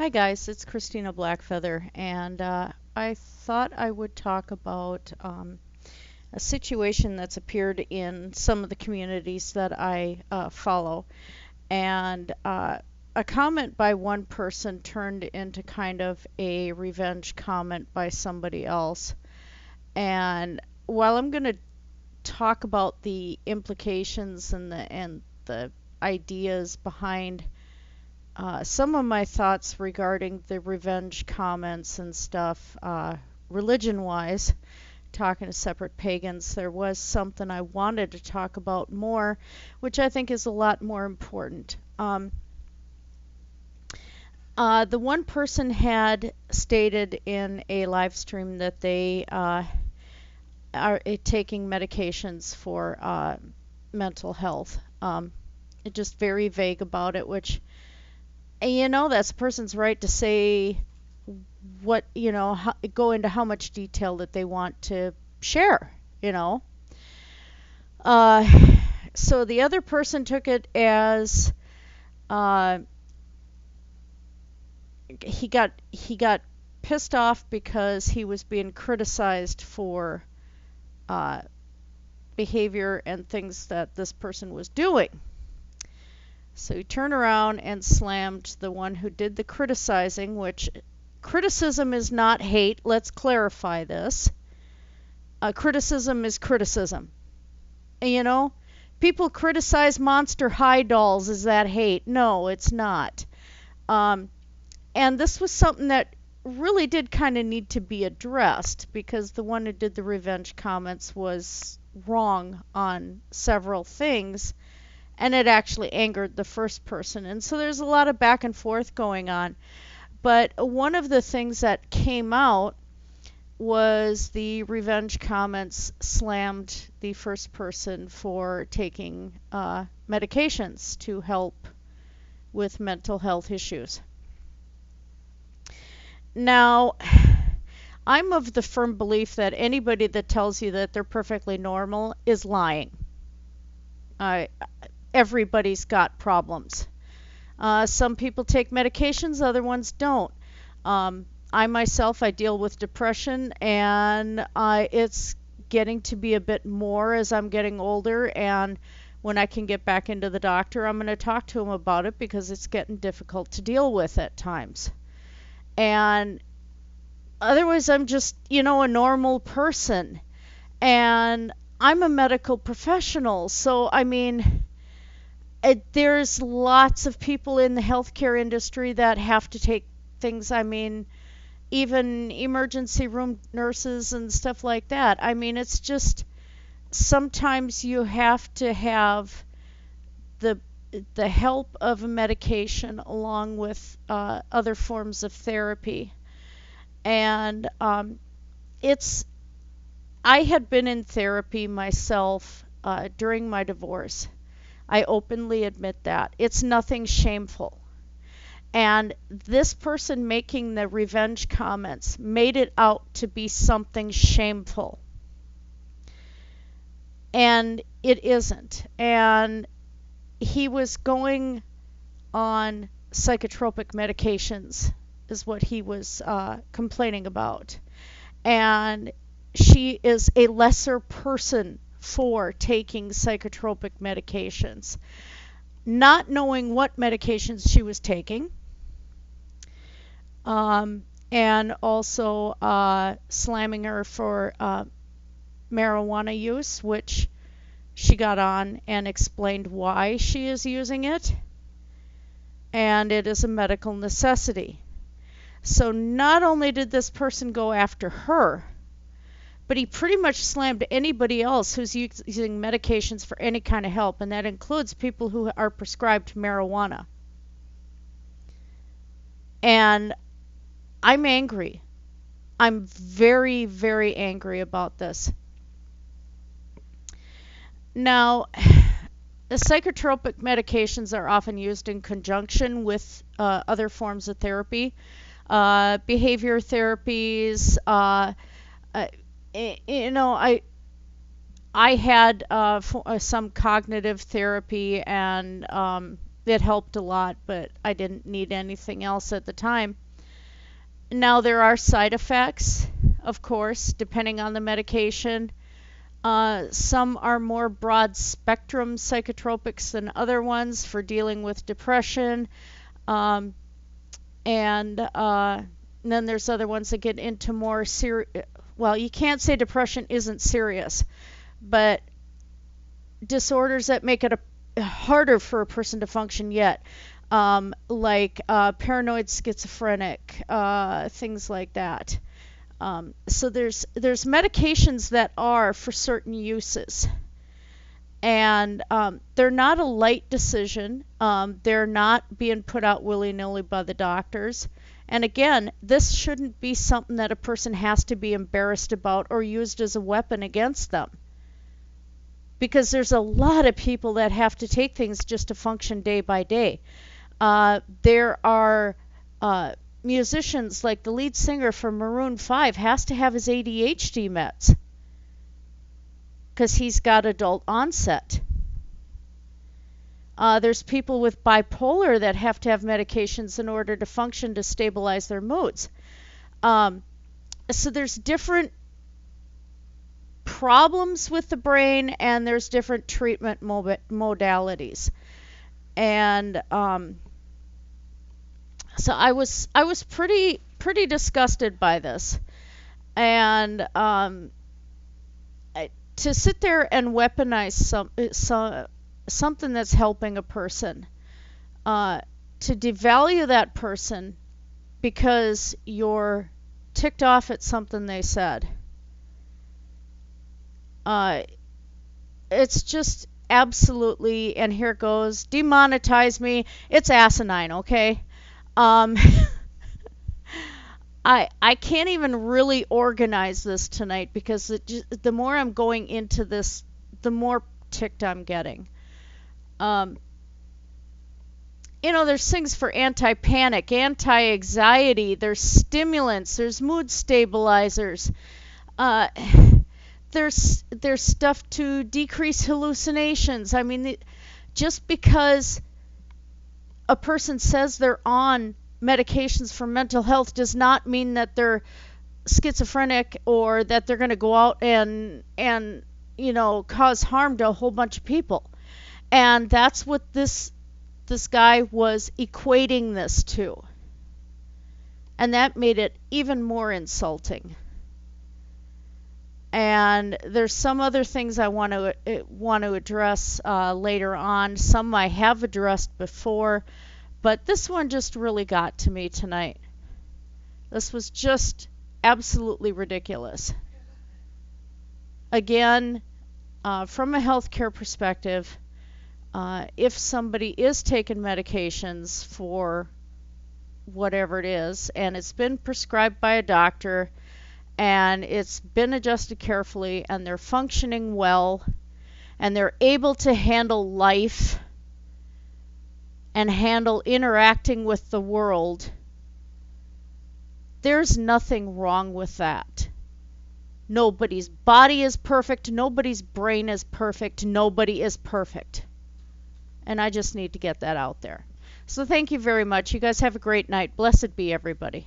Hi guys, it's Christinablackfeather, and I thought I would talk about a situation that's appeared in some of the communities that I follow. And a comment by one person turned into kind of a revenge comment by somebody else. And while I'm going to talk about the implications and the ideas behind some of my thoughts regarding the revenge comments and stuff, religion wise, talking to separate pagans, there was something I wanted to talk about more, which I think is a lot more important. The one person had stated in a live stream that they are taking medications for mental health. Just very vague about it, which that's a person's right to say what, go into how much detail that they want to share, you know. Uh, so the other person took it as uh, he got pissed off because he was being criticized for uh, behavior and things that this person was doing. So he turned around and slammed the one who did the criticizing, which criticism is not hate. Let's clarify this. Criticism is criticism. And, people criticize Monster High dolls. Is that hate? No, it's not. And this was something that really did kind of need to be addressed because the one who did the revenge comments was wrong on several things, and it actually angered the first person. And so there's a lot of back and forth going on. But one of the things that came out was the revenge comments slammed the first person for taking medications to help with mental health issues. Now, I'm of the firm belief that anybody that tells you that they're perfectly normal is lying. Everybody's got problems. Some people take medications, other ones don't. I myself, I deal with depression, and it's getting to be a bit more as I'm getting older. And when I can get back into the doctor, I'm going to talk to him about it because it's getting difficult to deal with at times. And otherwise, I'm just, a normal person. And I'm a medical professional, so I mean, there's lots of people in the healthcare industry that have to take things. I mean, even emergency room nurses and stuff like that. I mean, it's just sometimes you have to have the the help of a medication along with other forms of therapy. And it's I had been in therapy myself during my divorce. I openly admit that. It's nothing shameful. And this person making the revenge comments made it out to be something shameful. And it isn't. And he was going on psychotropic medications, is what he was complaining about. And she is a lesser person for taking psychotropic medications, not knowing what medications she was taking, and also slamming her for marijuana use, which she got on and explained why she is using it, and it is a medical necessity. So not only did this person go after her, but he pretty much slammed anybody else who's using medications for any kind of help, and that includes people who are prescribed marijuana. And I'm angry. I'm very, very angry about this. Now, the psychotropic medications are often used in conjunction with other forms of therapy, behavior therapies. I had some cognitive therapy, and it helped a lot, but I didn't need anything else at the time. Now, there are side effects, of course, depending on the medication. Some are more broad spectrum psychotropics than other ones for dealing with depression. And then there's other ones that get into more serious. Well, you can't say depression isn't serious, but disorders that make it harder for a person to function yet, like paranoid schizophrenic, things like that. So there's medications that are for certain uses, and they're not a light decision. They're not being put out willy-nilly by the doctors. And again, this shouldn't be something that a person has to be embarrassed about or used as a weapon against them. Because there's a lot of people that have to take things just to function day by day. There are musicians, like the lead singer for Maroon 5 has to have his ADHD meds because he's got adult onset. There's people with bipolar that have to have medications in order to function to stabilize their moods. So there's different problems with the brain, and there's different treatment modalities. And so I was pretty disgusted by this, and to sit there and weaponize something that's helping a person, to devalue that person because you're ticked off at something they said. It's just absolutely, and here it goes, demonetize me. It's asinine, okay? I can't even really organize this tonight because the more I'm going into this, the more ticked I'm getting. There's things for anti-panic, anti-anxiety, there's stimulants, there's mood stabilizers. There's stuff to decrease hallucinations. I mean, just because a person says they're on medications for mental health does not mean that they're schizophrenic or that they're going to go out and cause harm to a whole bunch of people. And that's what this guy was equating this to. And that made it even more insulting. And there's some other things I want to address later on. Some I have addressed before, but this one just really got to me tonight. This was just absolutely ridiculous. Again, from a healthcare perspective, if somebody is taking medications for whatever it is, and it's been prescribed by a doctor, and it's been adjusted carefully, and they're functioning well, and they're able to handle life and handle interacting with the world, there's nothing wrong with that. Nobody's body is perfect. Nobody's brain is perfect. Nobody is perfect. And I just need to get that out there. So thank you very much. You guys have a great night. Blessed be everybody.